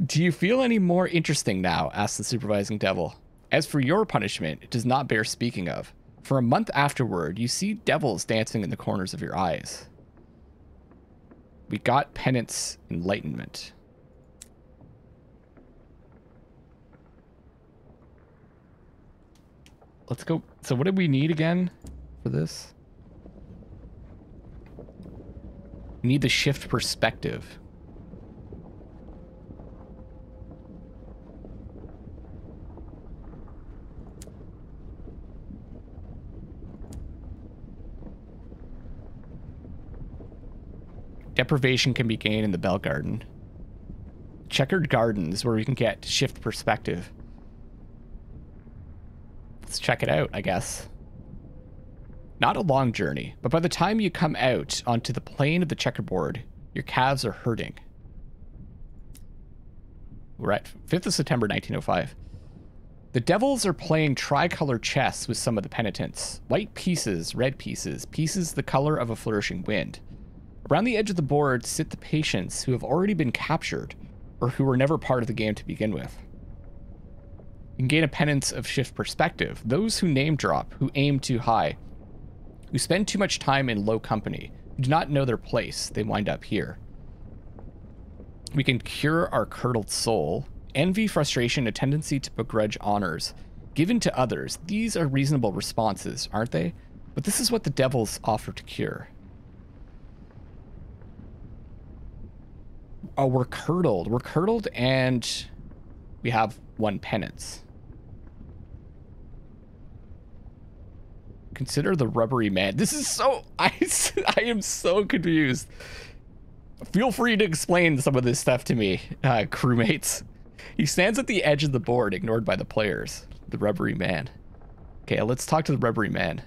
Do you feel any more interesting now? Asked the supervising devil. As for your punishment, it does not bear speaking of. For a month afterward, you see devils dancing in the corners of your eyes. We got penance enlightenment. Let's go. So what did we need again for this? We need the shift perspective. Deprivation can be gained in the Bell Garden. Checkered Garden is where we can get shift perspective. Let's check it out, I guess. Not a long journey, but by the time you come out onto the plane of the checkerboard, your calves are hurting. We're at 5th of September, 1905. The devils are playing tricolor chess with some of the penitents. White pieces, red pieces, pieces the color of a flourishing wind. Around the edge of the board sit the patients who have already been captured or who were never part of the game to begin with. You can gain a penance of shift perspective. Those who name drop, who aim too high, who spend too much time in low company, who do not know their place, they wind up here. We can cure our curdled soul. Envy, frustration, a tendency to begrudge honors given to others. These are reasonable responses, aren't they? But this is what the devils offer to cure. Oh, we're curdled. We're curdled and we have 1 penance. Consider the Rubbery Man. This is so... I am so confused. Feel free to explain some of this stuff to me, crewmates. He stands at the edge of the board, ignored by the players. The Rubbery Man. Okay, let's talk to the Rubbery Man.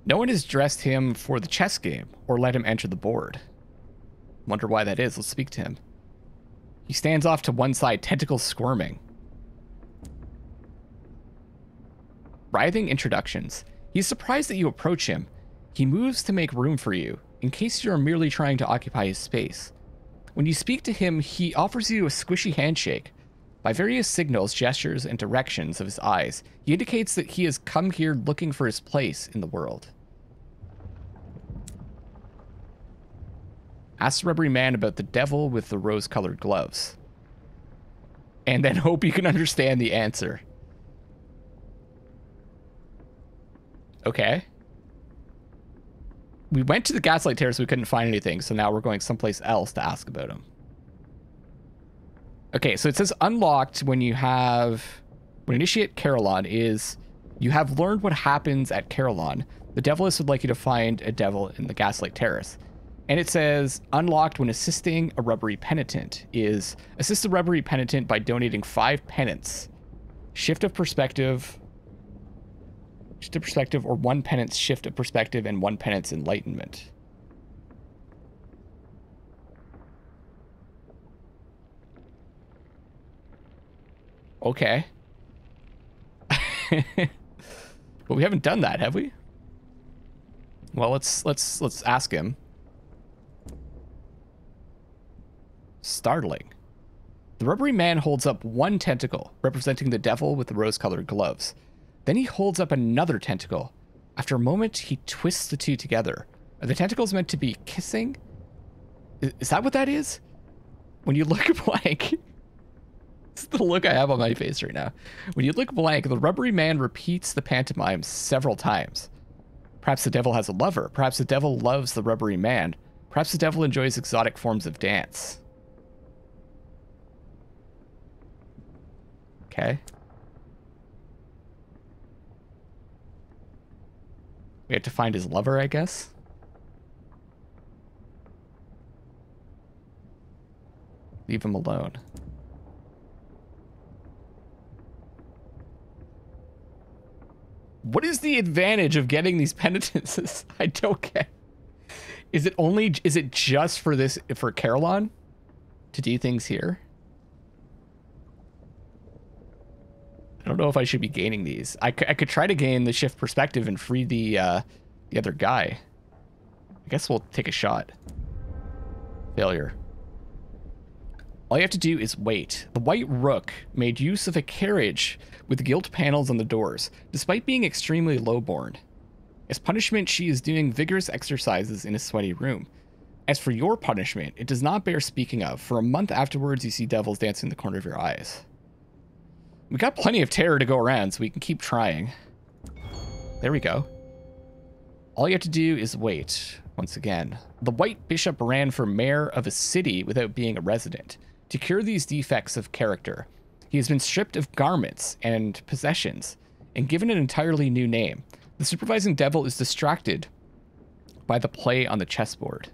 No one has dressed him for the chess game or let him enter the board. Wonder why that is. Let's speak to him. He stands off to one side, tentacles squirming. Writhing introductions. He's surprised that you approach him. He moves to make room for you, in case you are merely trying to occupy his space. When you speak to him, he offers you a squishy handshake. By various signals, gestures, and directions of his eyes, he indicates that he has come here looking for his place in the world. Ask the Rubbery Man about the devil with the rose-colored gloves. And then hope you can understand the answer. Okay. We went to the Gaslight Terrace, we couldn't find anything, so now we're going someplace else to ask about him. Okay, so it says unlocked when you have... When initiate Carillon is... You have learned what happens at Carillon. The Devilist would like you to find a devil in the Gaslight Terrace. And it says unlocked when assisting a Rubbery Penitent is... Assist the Rubbery Penitent by donating 5 penance. Shift of perspective... Shift of perspective or 1 penance shift of perspective and 1 penance enlightenment. Okay. But we haven't done that, have we? Well, let's ask him. Startling. The Rubbery Man holds up 1 tentacle, representing the devil with the rose-colored gloves. Then he holds up another tentacle. After a moment, he twists the 2 together. Are the tentacles meant to be kissing? Is that what that is? When you look blank... This is the look I have on my face right now. When you look blank, the Rubbery Man repeats the pantomime several times. Perhaps the devil has a lover. Perhaps the devil loves the Rubbery Man. Perhaps the devil enjoys exotic forms of dance. Okay. We have to find his lover, I guess. Leave him alone. What is the advantage of getting these penances? I don't get. Is it just for this, for Carillon to do things here? I don't know if I should be gaining these. I could try to gain the shift perspective and free the other guy. I guess we'll take a shot. Failure. All you have to do is wait. The White Rook made use of a carriage with gilt panels on the doors, despite being extremely lowborn. As punishment, she is doing vigorous exercises in a sweaty room. As for your punishment, it does not bear speaking of. For a month afterwards, you see devils dancing in the corner of your eyes. We got plenty of terror to go around, so we can keep trying. There we go. All you have to do is wait. Once again, the White Bishop ran for mayor of a city without being a resident. To cure these defects of character, he has been stripped of garments and possessions and given an entirely new name. The supervising devil is distracted by the play on the chessboard.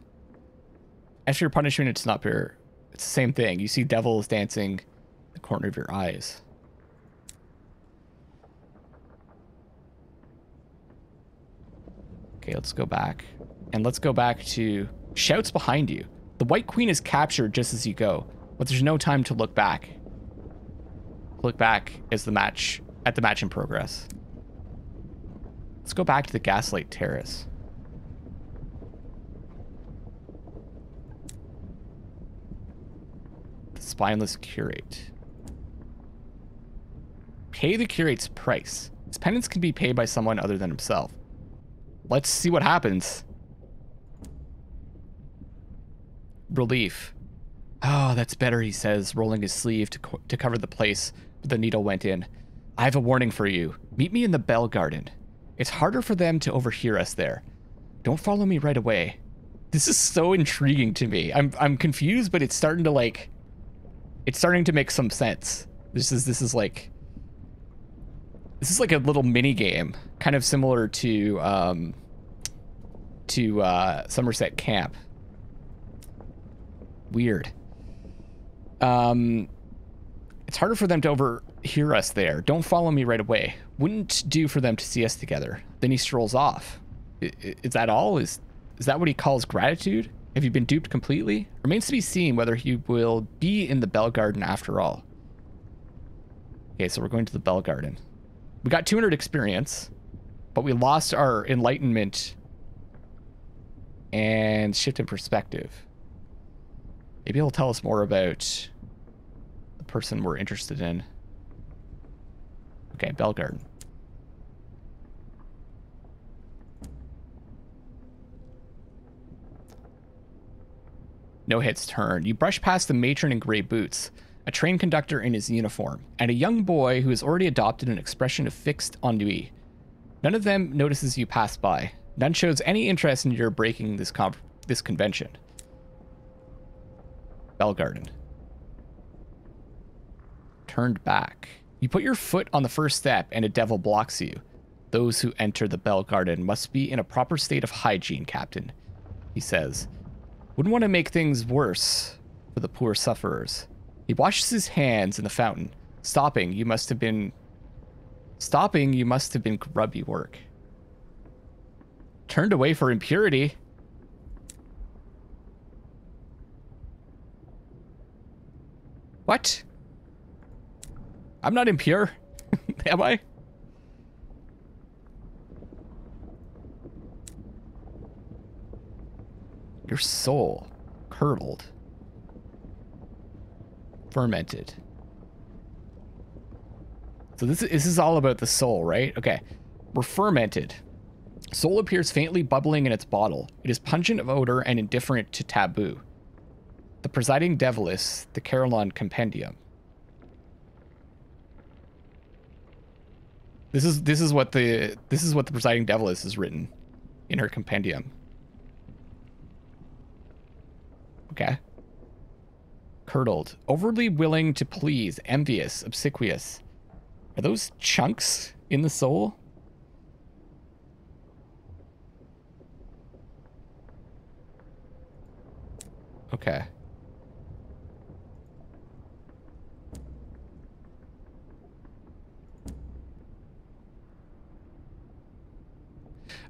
As for your punishment, it's not fair. It's the same thing. You see devils dancing in the corner of your eyes. Okay, let's go back. And let's go back to shouts behind you. The White Queen is captured just as you go, but there's no time to look back. Look back as the match in progress. Let's go back to the Gaslight Terrace. The Spineless Curate. Pay the curate's price. His penance can be paid by someone other than himself. Let's see what happens. Relief. Oh, that's better, he says, rolling his sleeve to cover the place where the needle went in. I have a warning for you. Meet me in the Bell Garden. It's harder for them to overhear us there. Don't follow me right away. This is so intriguing to me. I'm confused, but it's starting to make some sense. This is like a little mini game, kind of similar to Somerset Camp. Weird. It's harder for them to overhear us there. Don't follow me right away. Wouldn't do for them to see us together. Then he strolls off. Is that all? Is that what he calls gratitude? Have you been duped completely? Remains to be seen whether he will be in the Bell Garden after all. Okay, so we're going to the Bell Garden. We got 200 experience, but we lost our enlightenment and shift in perspective. Maybe he'll tell us more about the person we're interested in. Okay, Bell Garden. No hits turned. You brush past the matron in gray boots, a train conductor in his uniform, and a young boy who has already adopted an expression of fixed ennui. None of them notices you pass by. None shows any interest in your breaking this convention. Bell Garden. Turned back. You put your foot on the first step and a devil blocks you. Those who enter the Bell Garden must be in a proper state of hygiene, Captain, he says. Wouldn't want to make things worse for the poor sufferers. He washes his hands in the fountain. Stopping, you must have been grubby work. Turned away for impurity. What? I'm not impure. Am I? Your soul. Curdled. Fermented. So this is all about the soul, right? Okay. We're fermented. Soul appears faintly bubbling in its bottle. It is pungent of odor and indifferent to taboo. The presiding deviless, the Carillon compendium. This is what the presiding deviless has written in her compendium. Okay. Curdled. Overly willing to please. Envious. Obsequious. Are those chunks in the soul? Okay.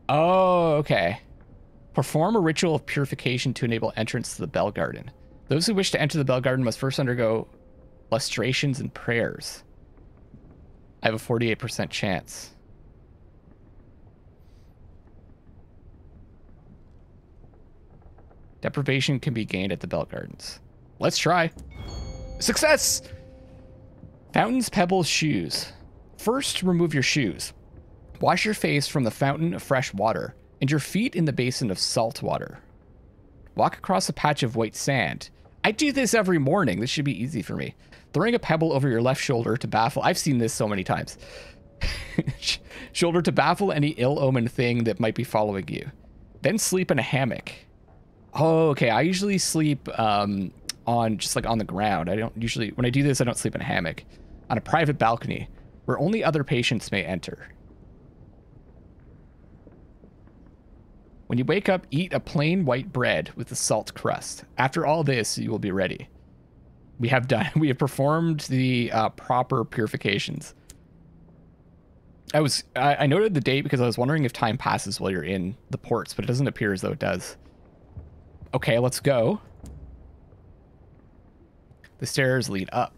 Oh, okay. Perform a ritual of purification to enable entrance to the Bell Garden. Those who wish to enter the Bell Garden must first undergo lustrations and prayers. I have a 48% chance. Deprivation can be gained at the Bell Gardens. Let's try. Success! Fountains, pebbles, shoes. First, remove your shoes. Wash your face from the fountain of fresh water and your feet in the basin of salt water. Walk across a patch of white sand. I do this every morning. This should be easy for me. Throwing a pebble over your left shoulder to baffle... I've seen this so many times. Shoulder to baffle any ill-omened thing that might be following you. Then sleep in a hammock. Oh, okay. I usually sleep on just like on the ground. I don't usually... When I do this, I don't sleep in a hammock. On a private balcony where only other patients may enter. When you wake up, eat a plain white bread with a salt crust. After all this, you will be ready. We have performed the proper purifications. I noted the date because I was wondering if time passes while you're in the ports, but it doesn't appear as though it does. Okay, let's go. The stairs lead up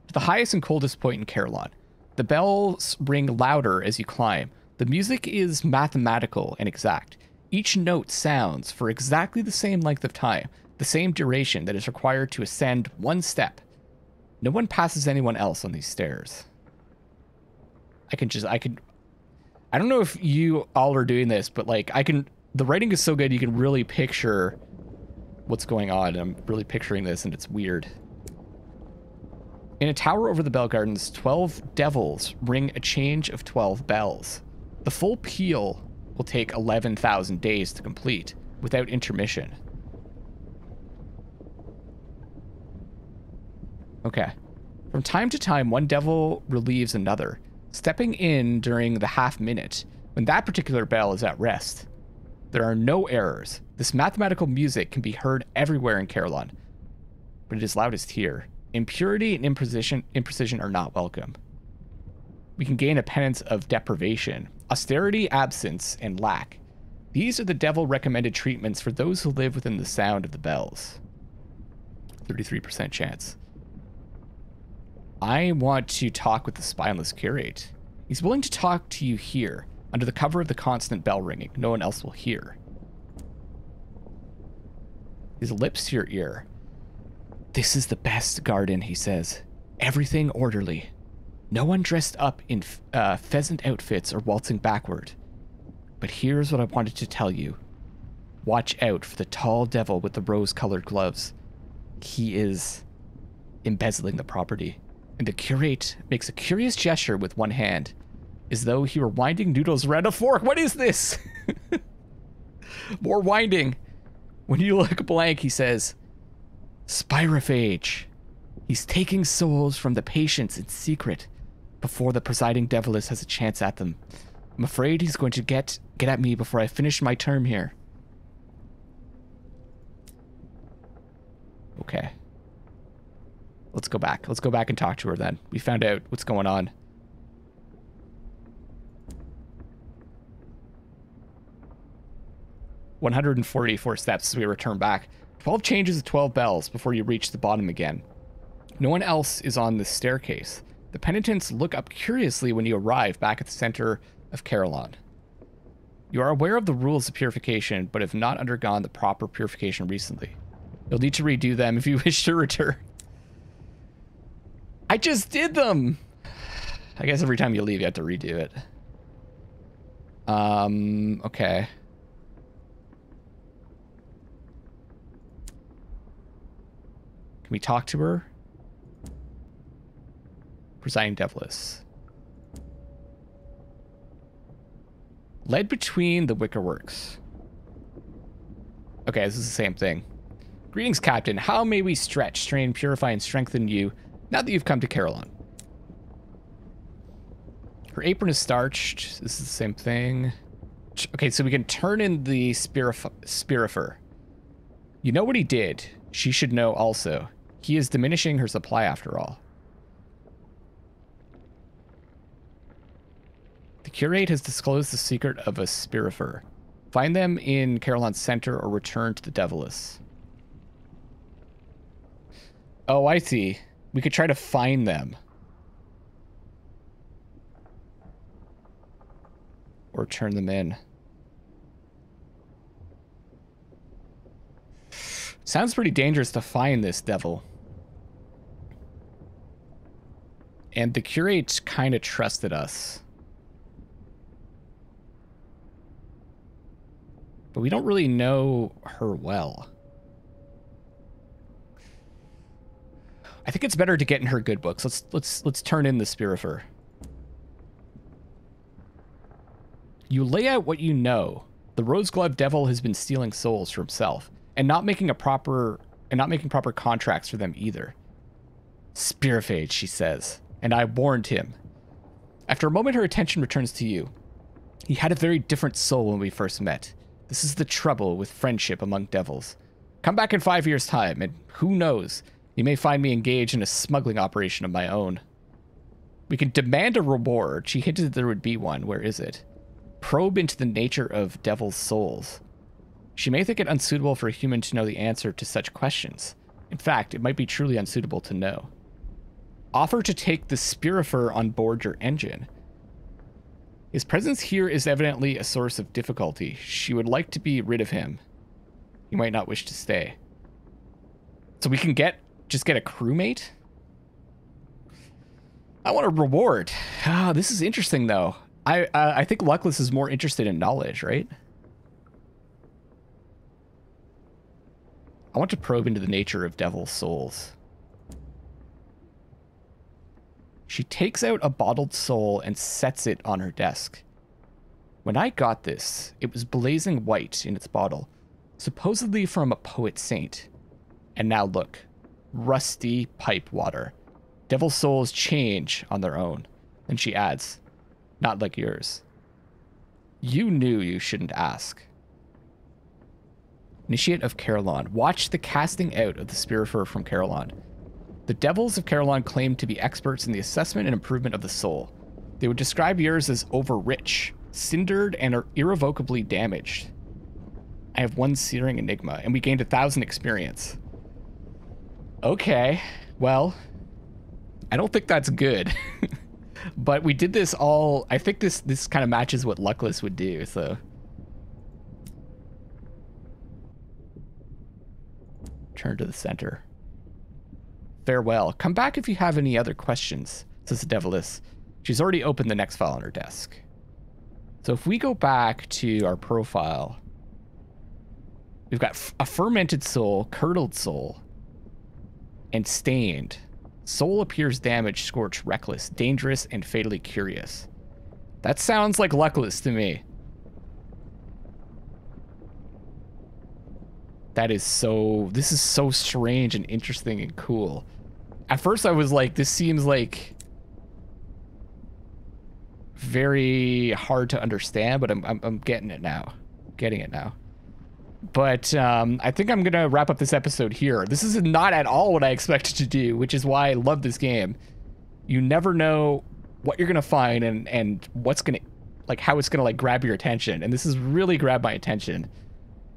to the highest and coldest point in Carillon. The bells ring louder as you climb. The music is mathematical and exact. Each note sounds for exactly the same length of time, the same duration that is required to ascend one step. No one passes anyone else on these stairs. I don't know if you all are doing this, but like the writing is so good you can really picture what's going on. I'm really picturing this and it's weird. In a tower over the Bell Gardens, 12 devils ring a change of 12 bells. The full peal will take 11,000 days to complete without intermission. Okay. From time to time, one devil relieves another, stepping in during the half minute when that particular bell is at rest. There are no errors. This mathematical music can be heard everywhere in Carillon, but it is loudest here. Impurity and imprecision are not welcome. We can gain a penance of deprivation, austerity, absence, and lack. These are the devil-recommended treatments for those who live within the sound of the bells. 33% chance. I want to talk with the Spineless Curate. He's willing to talk to you here, under the cover of the constant bell ringing. No one else will hear. His lips to your ear. This is the best garden, he says. Everything orderly. No one dressed up in pheasant outfits or waltzing backward. But here's what I wanted to tell you. Watch out for the tall devil with the rose-colored gloves. He is embezzling the property. And the curate makes a curious gesture with one hand, as though he were winding noodles around a fork. What is this? More winding. When you look blank, he says, Spirophage. He's taking souls from the patients in secret before the presiding deviless has a chance at them. I'm afraid he's going to get at me before I finish my term here. Okay. Let's go back. Let's go back and talk to her then. We found out what's going on. "144 steps as we return back. 12 changes of 12 bells before you reach the bottom again. No one else is on the staircase. The penitents look up curiously when you arrive back at the center of Carillon. You are aware of the rules of purification, but have not undergone the proper purification recently. You'll need to redo them if you wish to return." I just did them! I guess every time you leave, you have to redo it. Okay. Can we talk to her? Presiding Deviless. Led between the Wickerworks. Okay, this is the same thing. "Greetings, Captain. How may we stretch, strain, purify, and strengthen you now that you've come to Carillon?" Her apron is starched. This is the same thing. Okay, so we can turn in the Spirifer. You know what he did. She should know also. He is diminishing her supply after all. The curate has disclosed the secret of a Spirifer. Find them in Carillon's center or return to the Deviless. Oh, I see. We could try to find them. Or turn them in. Sounds pretty dangerous to find this devil. And the curate kind of trusted us. But we don't really know her well. I think it's better to get in her good books. Let's turn in the Spirifer. You lay out what you know. The rose-gloved devil has been stealing souls for himself and not making proper contracts for them either. Spiriphage, she says, and I warned him. After a moment, her attention returns to you. He had a very different soul when we first met. This is the trouble with friendship among devils. Come back in 5 years' time, and who knows? You may find me engaged in a smuggling operation of my own. We can demand a reward. She hinted that there would be one. Where is it? Probe into the nature of devil's souls. She may think it unsuitable for a human to know the answer to such questions. In fact, it might be truly unsuitable to know. Offer to take the Spirifer on board your engine. His presence here is evidently a source of difficulty. She would like to be rid of him. He might not wish to stay. So we can just get a crewmate? I want a reward. Ah, this is interesting, though. I think Luckless is more interested in knowledge, right? I want to probe into the nature of devil's souls. She takes out a bottled soul and sets it on her desk. When I got this, it was blazing white in its bottle, supposedly from a poet saint. And now look, rusty pipe water. Devil souls change on their own. And she adds, not like yours. You knew you shouldn't ask. Initiate of Carillon. Watch the casting out of the Spirifer from Carillon. The devils of Carillon claim to be experts in the assessment and improvement of the soul. They would describe yours as over-rich, cindered, and are irrevocably damaged. I have one searing enigma, and we gained 1,000 experience. Okay, well, I don't think that's good. But we did this all... I think this kind of matches what Luckless would do, so... Turn to the center. Farewell. Come back if you have any other questions, says the Deviless. She's already opened the next file on her desk. So if we go back to our profile, we've got a fermented soul, curdled soul, and stained. Soul appears damaged, scorched, reckless, dangerous, and fatally curious. That sounds like Luckless to me. This is so strange and interesting and cool. At first I was like, this seems like very hard to understand, but I'm getting it now. Getting it now. But I think I'm gonna wrap up this episode here. This is not at all what I expected to do, which is why I love this game. You never know what you're gonna find and what's gonna, like, how it's gonna like grab your attention. And this has really grabbed my attention.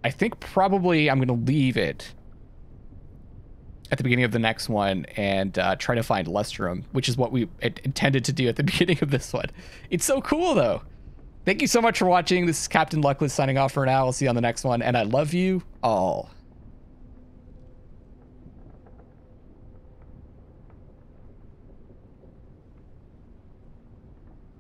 I think probably I'm gonna leave it at the beginning of the next one and try to find Lustrum, which is what we intended to do at the beginning of this one. It's so cool though. Thank you so much for watching. This is Captain Luckless signing off for now. I'll see you on the next one, and I love you all.